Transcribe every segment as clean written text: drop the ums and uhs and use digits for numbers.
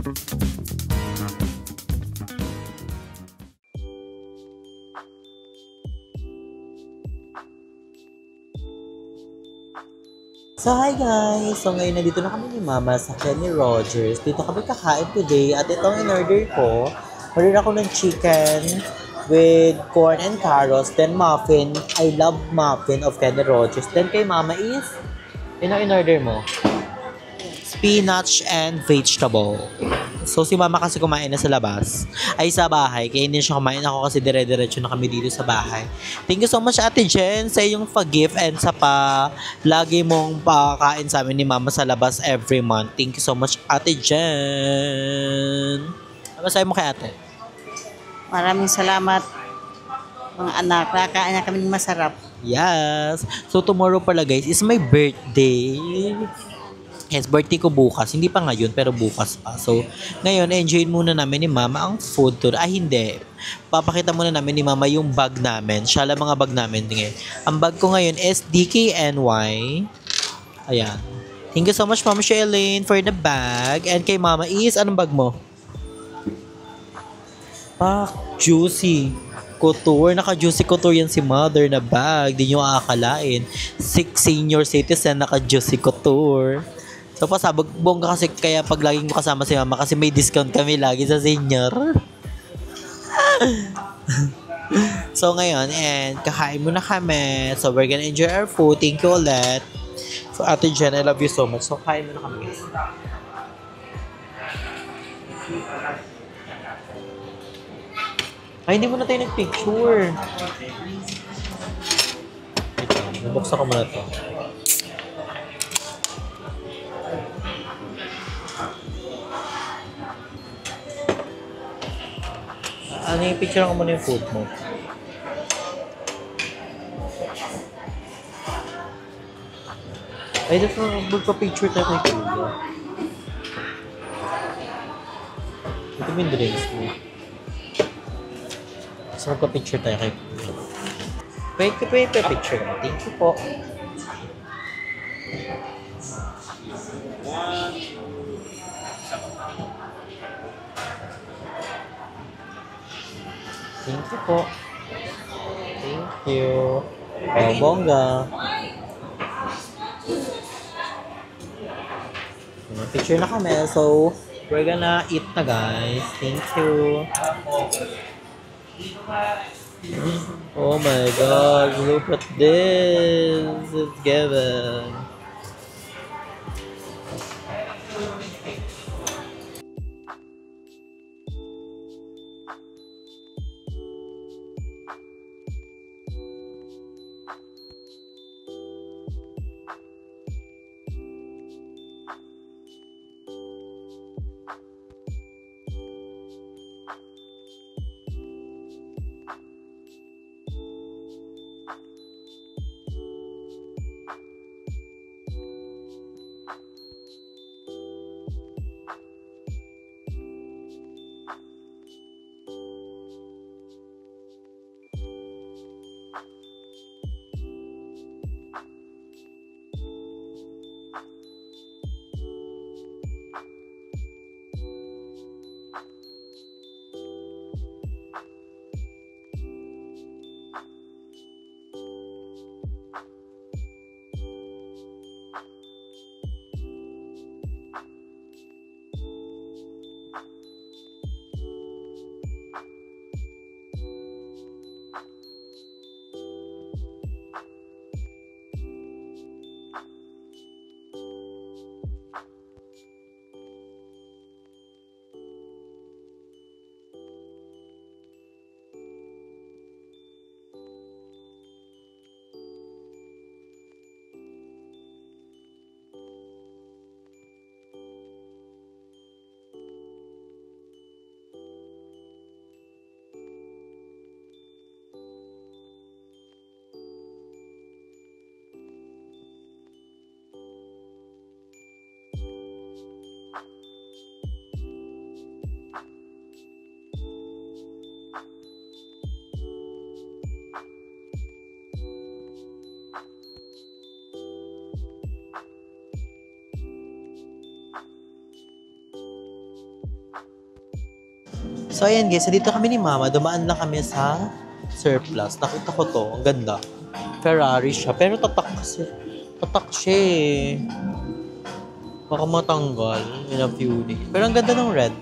So hi guys! So ngayon nandito na kami ni Mama sa Kenny Rogers. Dito kami kakain today at itong in-order ko. Order ako ng chicken with corn and carrots. Then muffin. I love muffin of Kenny Rogers. Then kay Mama is, in-order mo? Spinach and vegetable. So si Mama kasi kumain na sa labas. Ay sa bahay. Kaya hindi siya kumain. Ako kasi dire-diretso na kami dito sa bahay. Thank you so much Ate Jen sa iyong pag-gift and sa lagi mong pakain sa amin ni Mama sa labas every month. Thank you so much Ate Jen. Ano masabi mo kay Ate? Maraming salamat mga anak. Nakakain na kami masarap. Yes. So tomorrow pala guys is my birthday. Yes, birthday ko bukas. Hindi pa ngayon, pero bukas pa. So, ngayon, enjoyin muna namin ni Mama ang food tour. Ay, hindi. Papakita muna namin ni Mama yung bag namin. Siya lang mga bag namin. Ang bag ko ngayon is DKNY. Ayan. Thank you so much, Mama Shailene, for the bag. And kay Mama is, anong bag mo? Juicy Couture. Naka-Juicy Couture yan si Mother na bag. Di nyo aakalain. 6 senior citizen naka-Juicy Couture. So, pasabog, bongga kasi kaya pag laging mo kasama si Mama kasi may discount kami lagi sa senior. So, ngayon, and kakain muna kami. So, we're gonna enjoy our food. Thank you ulit. So, Ate Jen, I love you so much. So, kain muna kami, guys. Ay, hindi muna tayo nag-picture. Nabuksan ko muna to. Ano yung picture ko muna yung food mo? Ay, dapat magpa-picture tayo kay Kuya. Ito mo yung drinks mo. So, magpa-picture tayo kay Kuya. Wait, picture mo. Thank you po. Thank you po. Thank you. Oh, bongga. Picture na kami. So, we're gonna eat na guys. Thank you. Oh my God. Look at this. It's given. So, ayan guys. Dito kami ni Mama. Dumaan lang kami sa surplus. Nakita ko to. Ang ganda. Ferrari siya. Pero tatak kasi. Tatak siya eh. Baka matanggal in a few days. Pero ang ganda ng red.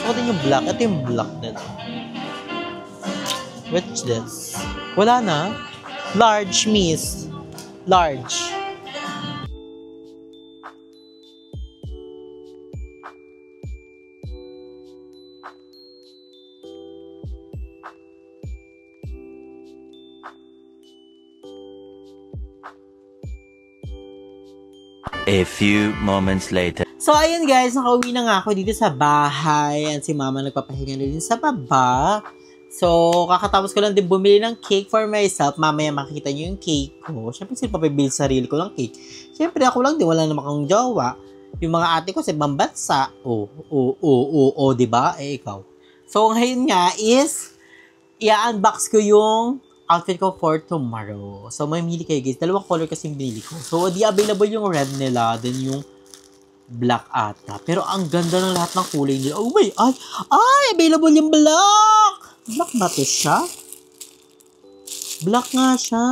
So, din yung black. Ito yung black nito. What's this? Wala na. Large, miss. Large. A few moments later. So, ayun guys, nakauwi na nga ako dito sa bahay. At si Mama nagpapahinga na din sa baba. So, kakatapos ko lang din bumili ng cake for myself. Mamaya makikita niyo yung cake ko. Siyempre, sila papibili sa sarili ko ng cake. Siyempre, ako lang din, wala naman akong jowa. Yung mga ate ko sa ibang bansa. Diba? Eh, ikaw. So, ngayon nga is, i-unbox ko yung outfit ko for tomorrow. So, mamili kayo guys. Dalawang color kasi yung binili ko. So, di available yung red nila. Then, yung black ata. Pero, ang ganda ng lahat ng kulay nila. Oh my, available yung black! Black ba to siya? Black nga siya.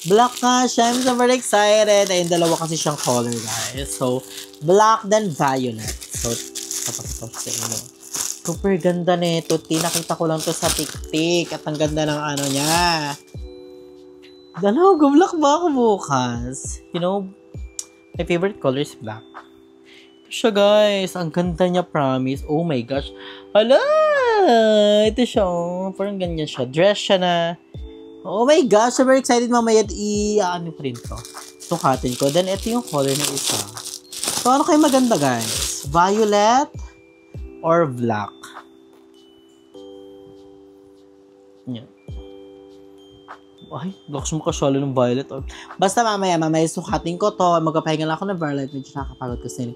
Black nga siya. I'm super excited. Ayun, dalawa kasi siyang color, guys. So, black then violet. So, kapakita ko sa inyo. Super ganda nito. Nakita ko lang to sa TikTok. At ang ganda ng ano niya. Dalaw, black ba ako bukas? You know, my favorite color is black. Ito siya, guys. Ang ganda niya, promise. Oh my gosh. Hala! Ito siya, oh. Parang ganyan siya. Dress siya na. Oh my gosh. Super excited mamaya. Ano pa rin to. Sukatin ko. Then, ito yung color na isa. So, ano kayo maganda, guys? Violet or black? Yan. Ay, lakas mo kasyalo ng violet. Basta mamaya sukatin ko to. Magpapahinga lang ako ng violet. Medyo nakakapagod kasi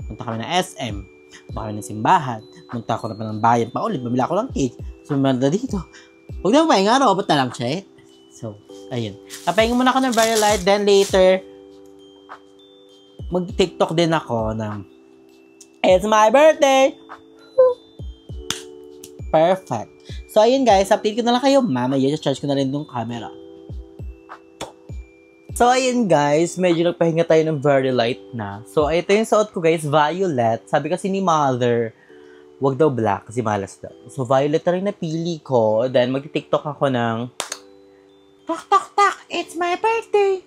punta kami ng SM. Punta kami ng simbahan. Punta ako na pa ng bayan pa ulit. Bumila ako ng cake. So, manda dito. Huwag na pahinga. Robot na lang siya eh. So, ayun. Papahinga muna ako ng violet. Then later, mag-TikTok din ako ng It's my birthday! Perfect. So, ayun guys, update ko na lang kayo. Mamaya, charge ko na rin yung camera. So, ayun guys, medyo nagpahinga tayo ng very light na. So, ito yung suot ko guys, violet. Sabi kasi ni mother, wag daw black kasi malas daw. So, violet na rin napili ko. Then, mag-TikTok ako ng Tak, tak, tak, it's my birthday!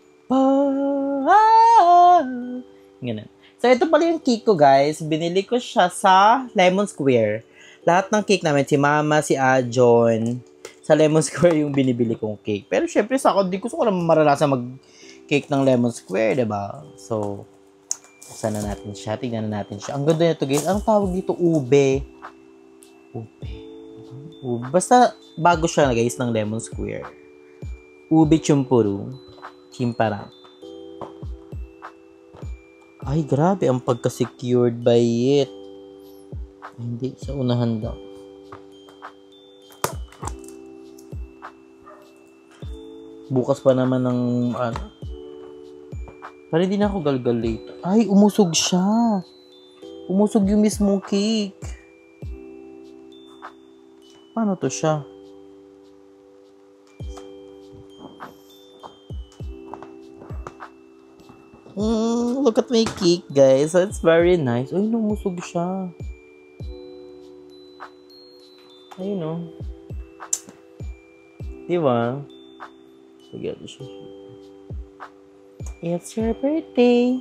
Ganun. So, ito pala yung cake ko guys. Binili ko siya sa Lemon Square. Lahat ng cake namin, si Mama, si Ajon, sa Lemon Square yung binibili kong cake. Pero syempre sa ako, di gusto ko naman maranasan mag-cake ng Lemon Square, diba? So, sana natin siya. Tignan na natin siya. Ang ganda nito guys. Anong tawag dito? Ube. Ube. Basta bago siya guys ng Lemon Square. Ube chumpuru. Chimparang. Ay, grabe. Ang pagka-secured by it. Hindi, sa unahan daw. Bukas pa naman ng ano. Para hindi na ako galgal late. Ay, umusog siya. Umusog yung mismong cake. Paano to siya? Look at my cake, guys. So, it's very nice. Ay, umusog siya. Ayun o. Diba? Sige, siya. It's your birthday.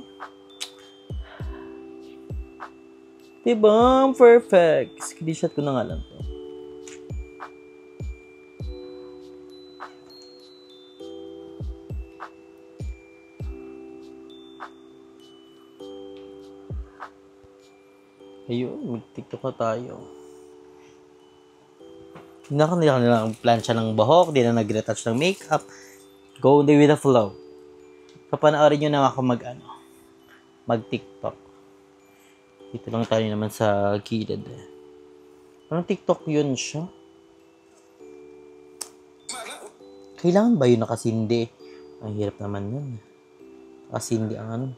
Diba? Perfect. Screenshot ko na nga lang to. Ayun, mag-TikTok na tayo. Hindi na kanila ang plancha ng buhok, di na nag-retouch ng makeup. Go with the flow. Papanoorin nyo na ako mag-TikTok. Dito lang tayo naman sa gilid. Parang TikTok yun siya. Kailangan ba yun nakasindi? Ang hirap naman yun. Nakasindi ang ano.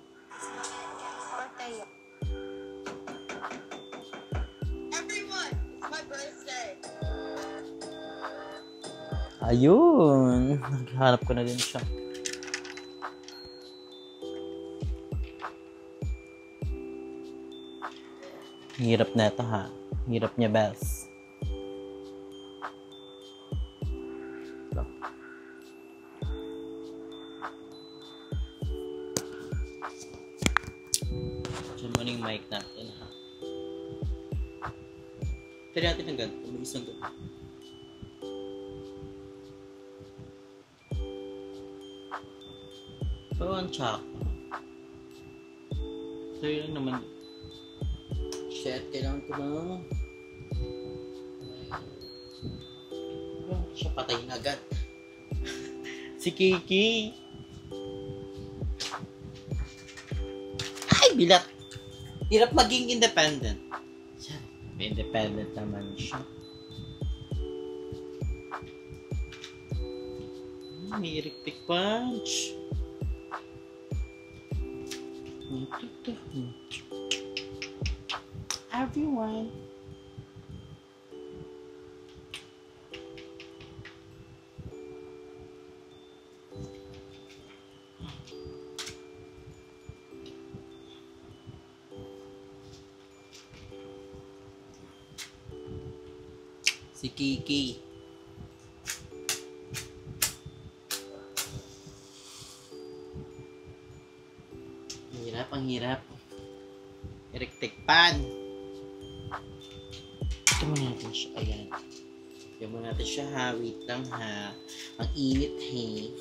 Ayun. Naghanap ko na din siya. Hirap na ito ha. Hirap niya, Bells. Diyan mo na yung mic natin ha. Tari natin ng ganito. May isang ganito. So, ang chak. So, yun lang naman. Shit, kailangan ko na. Siya patayin agad. Si Kiki. Ay, bilat. Hirap maging independent. Siya, independent naman siya. May electric punch. Everyone. Si Kiki. Ang hirap. Electric pan. Ito mo natin siya. Ayan. Ito mo natin siya ha. Wait lang ha. Ang init he.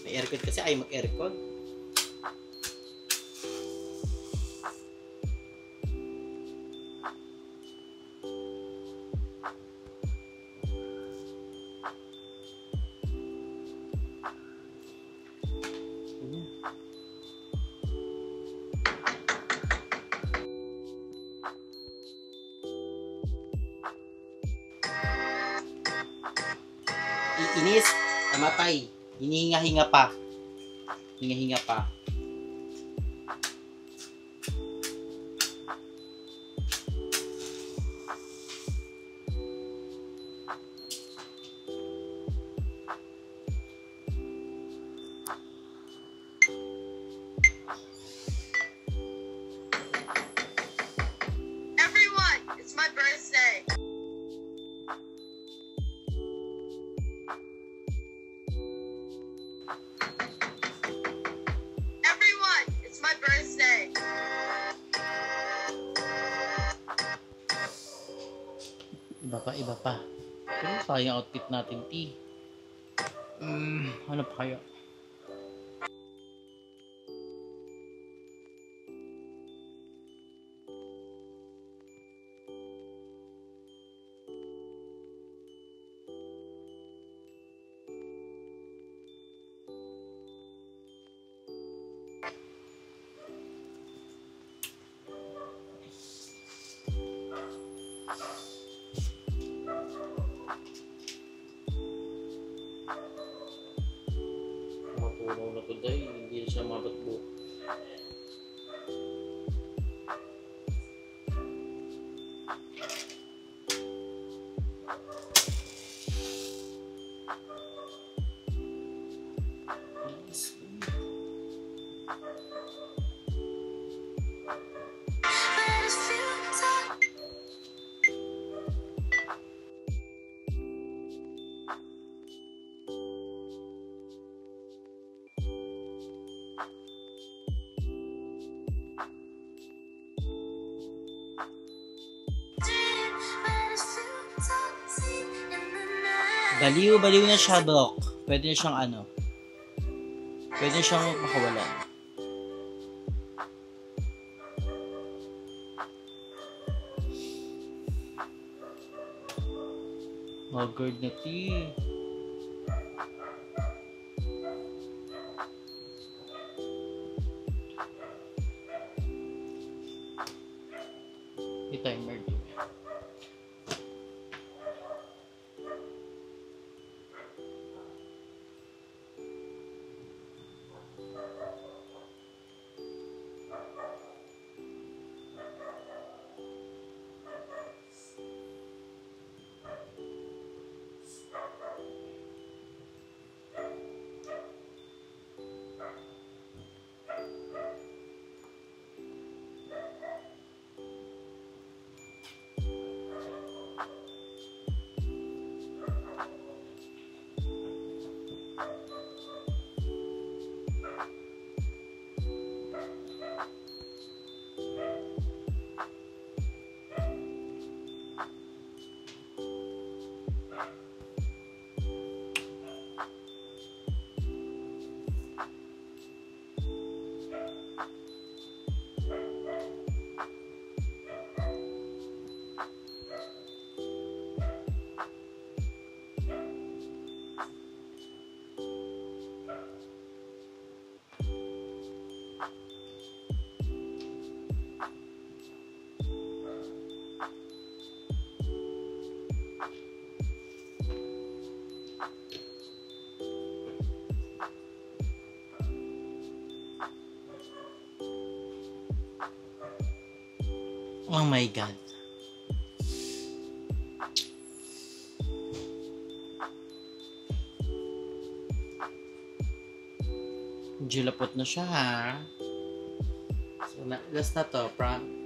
May aircon kasi. Ay mag-aircon. Inis, namatay. Hinihinga-hinga pa. Hinga-hinga pa. Everyone, it's my birthday. Everyone, it's my birthday. Iba pa. Pero sayang outfit natin, T. Ano pa kaya? Matulong na to dahil hindi siya mabatbo. Baliw na siya, Doc. Pwede na siyang ano. Pwede na siyang makawalan. Haggard na T. May timer din. Oh my God. Julapot na siya, ha? So, last na to, promise.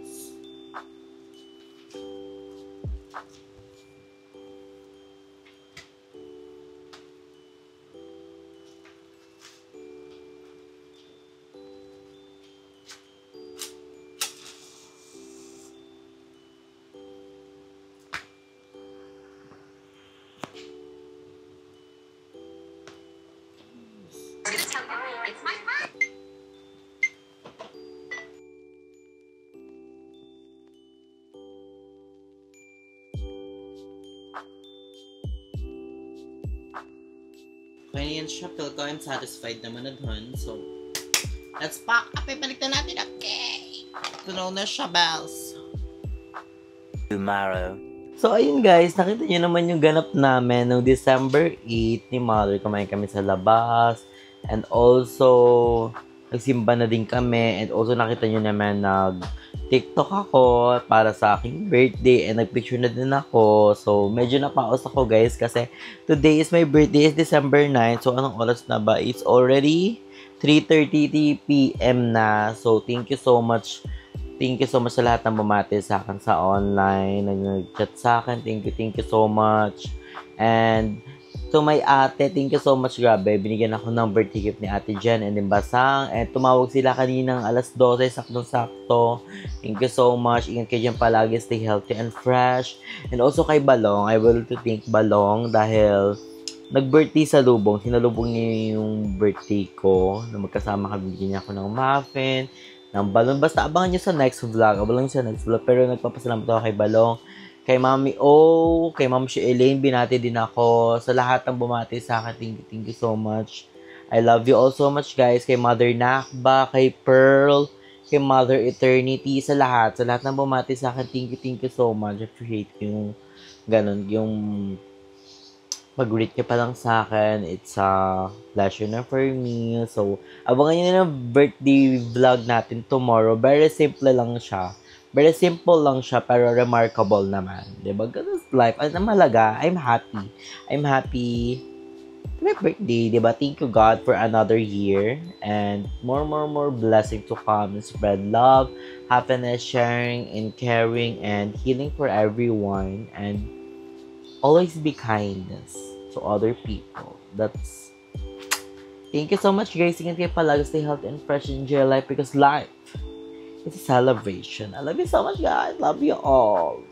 It's my birthday. Kaya yan siya, feel ko I'm satisfied naman na dun. So, let's pack up. Ibalik na natin ang cake. Tunaw na siya, bells. Tomorrow. So, ayun guys, nakita niyo naman yung ganap namin noong December 8 ni Mother. Kumain kami sa labas. And also, nagsimba na din kami. And also, nakita niyo naman nag-TikTok ako para sa aking birthday. And nagpicture na din ako. So, medyo napaos ako guys kasi today is my birthday. It's December 9. So, anong oras na ba? It's already 3:30 p.m. na. So, thank you so much. Thank you so much sa lahat ng bumati sa akin sa online, nag-chat sa akin. Thank you so much. And to my ate, thank you so much. Grabe, binigyan ako ng birthday gift ni Ate Jen and din Basang. And tumawag sila kaninang alas 12, saktong-sakto. Thank you so much. Ingat kayo dyan palagi. Stay healthy and fresh. And also kay Balong, I will to thank Balong dahil nag-birthday sa Lubong. Sinalubong niya yung birthday ko. Na magkasama kami, bigyan niya ako ng muffin, ng balon. Basta abangan nyo sa next vlog. Abangan nyo sa next vlog. Pero nagpapasalamat ako kay Balong, kay Mami O, kay Ma'am si Elaine. Binati din ako. Sa lahat ng bumati sa akin, thank you so much. I love you all so much guys. Kay Mother Nakba, kay Pearl, kay Mother Eternity. Sa lahat ng bumati sa akin, thank you so much. I appreciate yung ganun, yung mag-greet ka pa lang sa akin. It's a pleasure na for me. So, abangan nyo na ng birthday vlog natin tomorrow. Very simple lang siya. Very simple lang siya, pero remarkable naman. Diba? Ganun life. Ang malaga, I'm happy. I'm happy. My birthday, diba? Thank you God for another year. And more blessing to come. And spread love, happiness, sharing, and caring, and healing for everyone. And always be kindness to other people. Thank you so much guys. Ingat kayo palagi. Stay healthy and fresh. Enjoy your life because life is a celebration. I love you so much guys. Love you all.